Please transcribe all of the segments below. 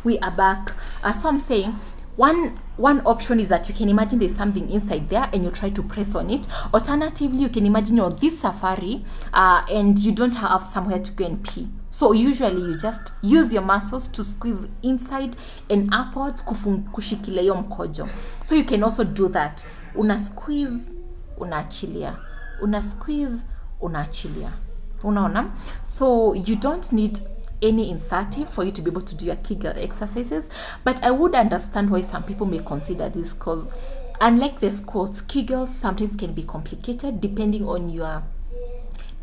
we are back. So I'm saying one option is that you can imagine there's something inside there and you try to press on it. Alternatively, you can imagine you're on this safari and you don't have somewhere to go and pee. So usually you just use your muscles to squeeze inside and upwards kushikilia hiyo mkojo. So you can also do that. Una squeeze, unaachilia. Una squeeze, unaachilia. Unaona? So you don't need any insertive for you to be able to do your Kegel exercises, but I would understand why some people may consider this, because unlike the squats, Kegels sometimes can be complicated depending on your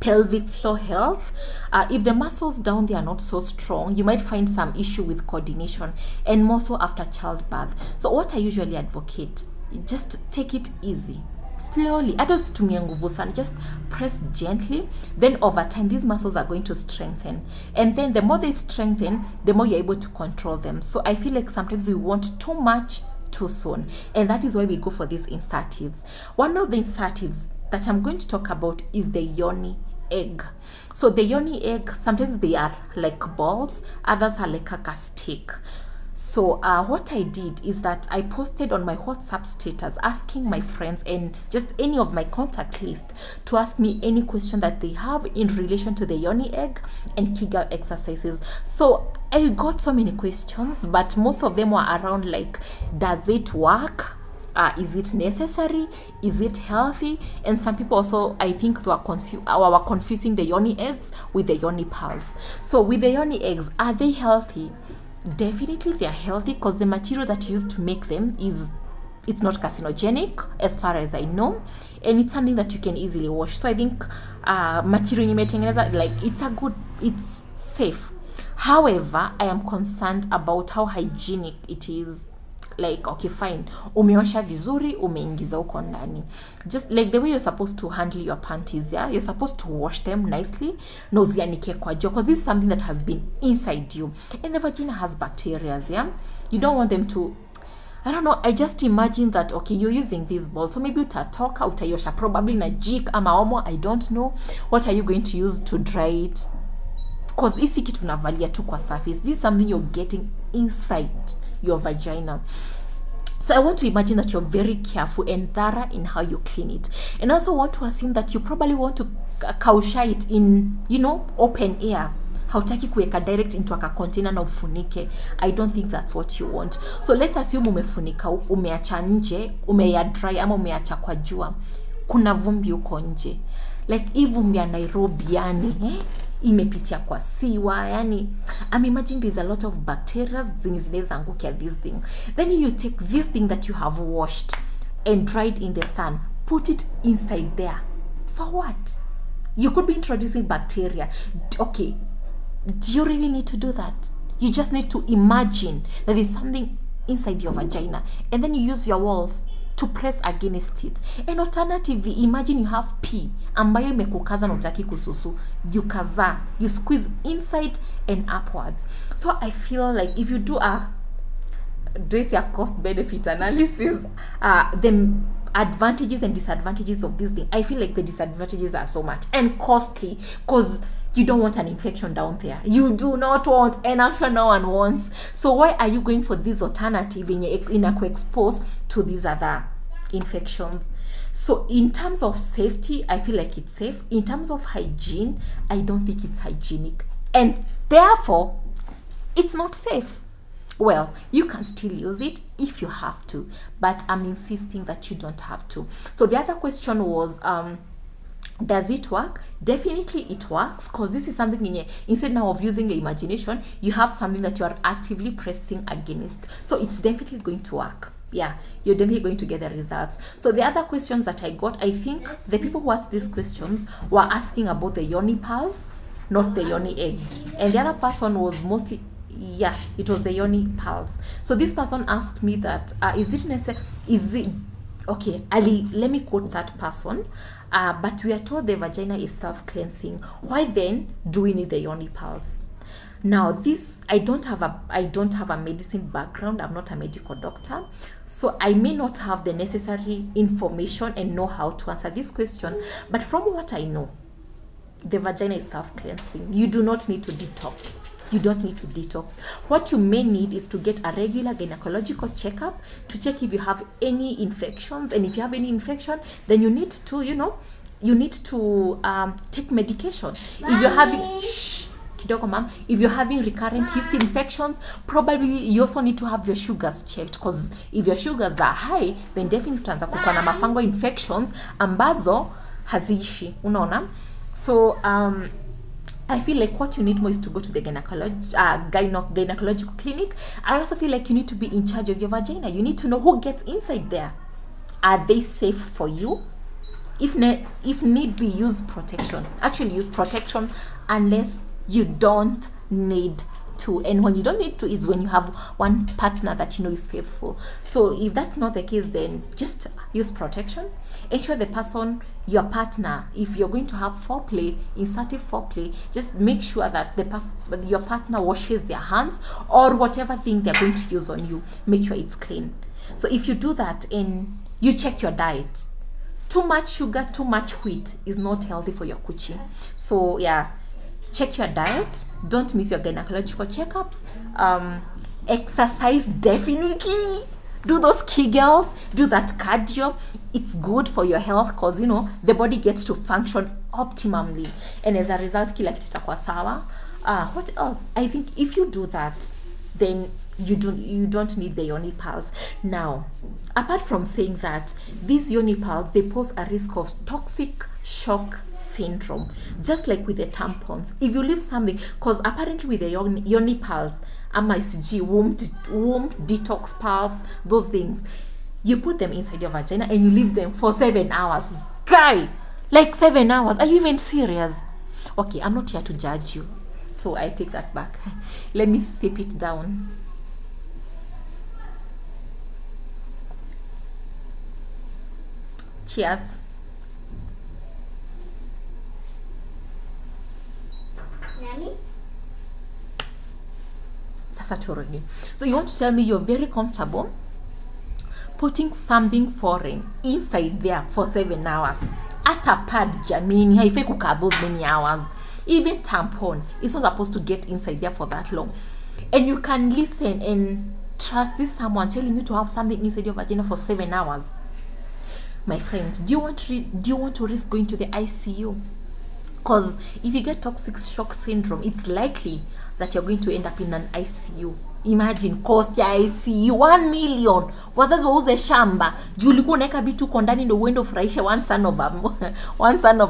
pelvic floor health. If the muscles down there are not so strong, you might find some issue with coordination, and more so after childbirth. So what I usually advocate, just take it easy, slowly. Just press gently. Then over time, these muscles are going to strengthen, and then the more they strengthen, the more you're able to control them. So I feel like sometimes we want too much too soon, and that is why we go for these insertives. One of the insertives that I'm going to talk about is the Yoni Egg. So the Yoni Egg, sometimes they are like balls, others are like a stick. So what I did is that I posted on my WhatsApp status asking my friends and just any of my contact list to ask me any question that they have in relation to the Yoni Egg and Kegel exercises. So I got so many questions, but most of them were around like, does it work? Is it necessary? Is it healthy? And some people also, I think, were confusing the Yoni eggs with the Yoni pearls. So with the Yoni eggs, are they healthy? Definitely they are healthy, because the material that used to make them it's not carcinogenic as far as I know, and it's something that you can easily wash. So I think material like it's safe. However, I am concerned about how hygienic it is. Like, okay, fine, umeosha vizuri, umeingiza huko ndani. Just like the way you're supposed to handle your panties, yeah, you're supposed to wash them nicely, no uzianike kwa jua, because this is something that has been inside you, and the vagina has bacteria, yeah. You don't want them to, I don't know, I just imagine that, okay, you're using these balls, so maybe utatoka, utayosha probably na jik ama omo, I don't know. What are you going to use to dry it? Because isi kitu unavalia tu kwa surface. This is something you're getting inside your vagina. So I want to imagine that you're very careful and thorough in how you clean it. And I also want to assume that you probably want to kausha it in, open air. Hautaki kuweka direct into a container na ufunike. I don't think that's what you want. So let's assume umefunika, umeacha nje, umeya dry ama umeacha kwa jua. Kuna vumbi uko nje. Like vumbi ya Nairobi imepitia kwa siwa, I'm imagining there's a lot of bacteria zinaweza angukia this thing. Then you take this thing that you have washed and dried in the sun, put it inside there. For what? You could be introducing bacteria. Okay, do you really need to do that? You just need to imagine that there's something inside your vagina, and then you use your walls to press against it. And alternatively, imagine you have pee ambayo imekukaza na utaki kususu, you squeeze inside and upwards. So I feel like if you do a cost benefit analysis, the advantages and disadvantages of this thing, I feel like the disadvantages are so much and costly, because you don't want an infection down there. You do not want, and I'm sure no one wants. So why are you going for this alternative in exposed to these other infections? So in terms of safety, I feel like it's safe. In terms of hygiene, I don't think it's hygienic, and therefore it's not safe. Well, you can still use it if you have to, but I'm insisting that you don't have to. So the other question was, does it work? Definitely it works, because this is something instead now of using your imagination, you have something that you are actively pressing against. So it's definitely going to work. Yeah, you're definitely going to get the results. So the other questions that I got, I think the people who asked these questions were asking about the Yoni pearls, not the Yoni eggs. And the other person was mostly, yeah, it was the Yoni pearls. So this person asked me that, okay, Ali, let me quote that person. But we are told the vagina is self-cleansing. Why then do we need the Yoni pearls? Now, this, I don't have a medicine background. I'm not a medical doctor, so I may not have the necessary information and know how to answer this question. But from what I know, the vagina is self-cleansing. You do not need to detox You don't need to detox. What you may need is to get a regular gynecological checkup to check if you have any infections. And if you have any infection, then you need to, take medication. If you're having, if you're having recurrent yeast infections, probably you also need to have your sugars checked, because if your sugars are high, then definitely utaanza kuwa na mafungal infections ambazo haziishi, unaona. So I feel like what you need more is to go to the gynecological clinic. I also feel like you need to be in charge of your vagina. You need to know who gets inside there. Are they safe for you? If need be, use protection. Actually use protection unless you don't need to. And when you don't need to is when you have one partner that you know is faithful. So if that's not the case, then just use protection. Ensure the person, your partner, if you're going to have foreplay, insertive foreplay, just make sure that your partner washes their hands, or whatever thing they're going to use on you, make sure it's clean. So if you do that and you check your diet, too much sugar, too much wheat is not healthy for your coochie. So yeah, check your diet. Don't miss your gynecological checkups. Exercise, definitely. Do those Kegels, do that cardio. It's good for your health, because the body gets to function optimally, and as a result kila kitu itakuwa sawa. What else? I think if you do that, then you don't need the Yoni pearls. Now, apart from saying that, these Yoni pearls, they pose a risk of toxic shock syndrome, just like with the tampons. If you leave something, because apparently with the Yoni pearls, MICG, womb detox pearls, those things, you put them inside your vagina and you leave them for 7 hours. Guy, like 7 hours? Are you even serious? Okay, I'm not here to judge you, so I take that back. Let me sip it down. Cheers. Yummy. Sasa turudi. So you want to tell me you're very comfortable putting something foreign inside there for 7 hours? At a pad, jamini, haifai kukaa those many hours. Even tampon is not supposed to get inside there for that long. And you can listen and trust this someone telling you to have something inside your vagina for 7 hours. My friend, do you want to risk going to the ICU? Because if you get toxic shock syndrome, it's likely that you're going to end up in an ICU. Imagine cost ya ICU 1 million. Wazazi wauze shamba juu ulikuwa unaweka vitu kwa ndani ndio uende ufurahishe one son of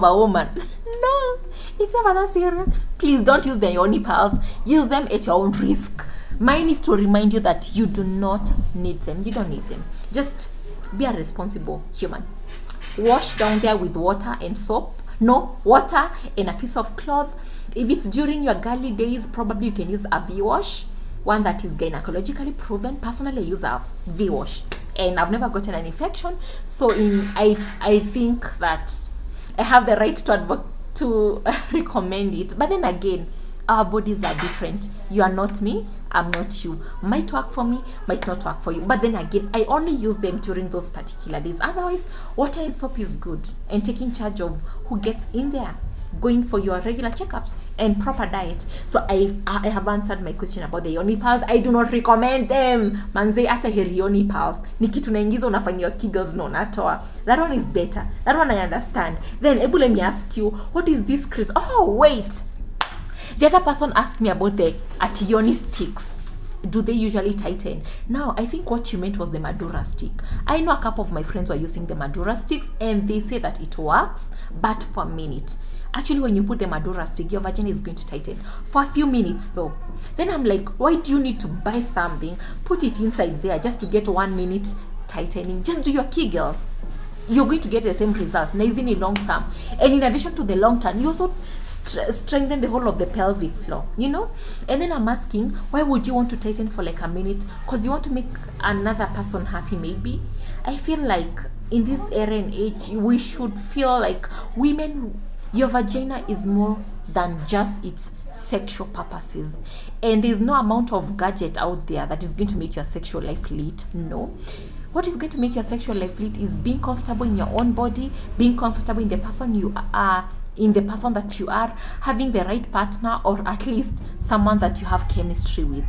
a woman. No, it's never that serious. Please don't use the Yoni pearls. Use them at your own risk. Mine is to remind you that you do not need them. You don't need them. Just be a responsible human. Wash down there with water and soap. No, water and a piece of cloth. If it's during your girly days, probably you can use a V-wash, one that is gynecologically proven. Personally, I use a V-wash, and I've never gotten an infection. So I think that I have the right to recommend it. But then again, our bodies are different. You are not me, I'm not you. Might work for me, might not work for you. But then again, I only use them during those particular days. Otherwise, water and soap is good. And taking charge of who gets in there, going for your regular checkups and proper diet. So I have answered my question about the Yoni pearls. I do not recommend them. Manze ata heri Yoni pearls. Ni kitu naingiza unafanyia Kegels na unatoa. That one is better. That one I understand. Then ebu let me ask you, what is this, Chris? Oh, wait. The other person asked me about the Yoni sticks. Do they usually tighten? Now, I think what you meant was the Madura stick. I know a couple of my friends were using the Madura sticks and they say that it works, but for a minute. Actually, when you put the Madura stick, your vagina is going to tighten for a few minutes though. Then I'm like, why do you need to buy something, put it inside there just to get 1 minute tightening? Just do your Kegels. You're going to get the same results. Now, is in a long term. And in addition to the long term, you also strengthen the whole of the pelvic floor, And then I'm asking, why would you want to tighten for like a minute? Because you want to make another person happy, maybe. I feel like in this era and age, we should feel like women, your vagina is more than just its sexual purposes. And there's no amount of gadget out there that is going to make your sexual life lit. No. What is going to make your sexual life lit is being comfortable in your own body, being comfortable in the person you are in the person that you are, having the right partner, or at least someone that you have chemistry with.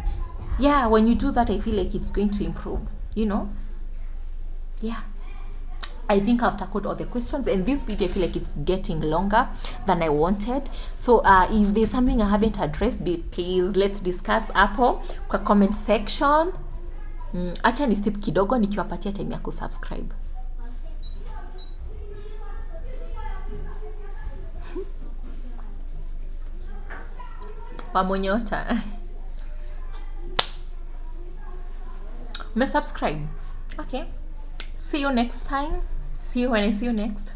Yeah, when you do that, I feel like it's going to improve, you know. Yeah, I think I've tackled all the questions, and this video I feel like it's getting longer than I wanted. So if there's something I haven't addressed, please let's discuss hapo kwa comment section. Acha ni step kidogo nikiwapatia time ya kusubscribe. Wamonyota. Subscribe. Okay. See you next time. See you when I see you next.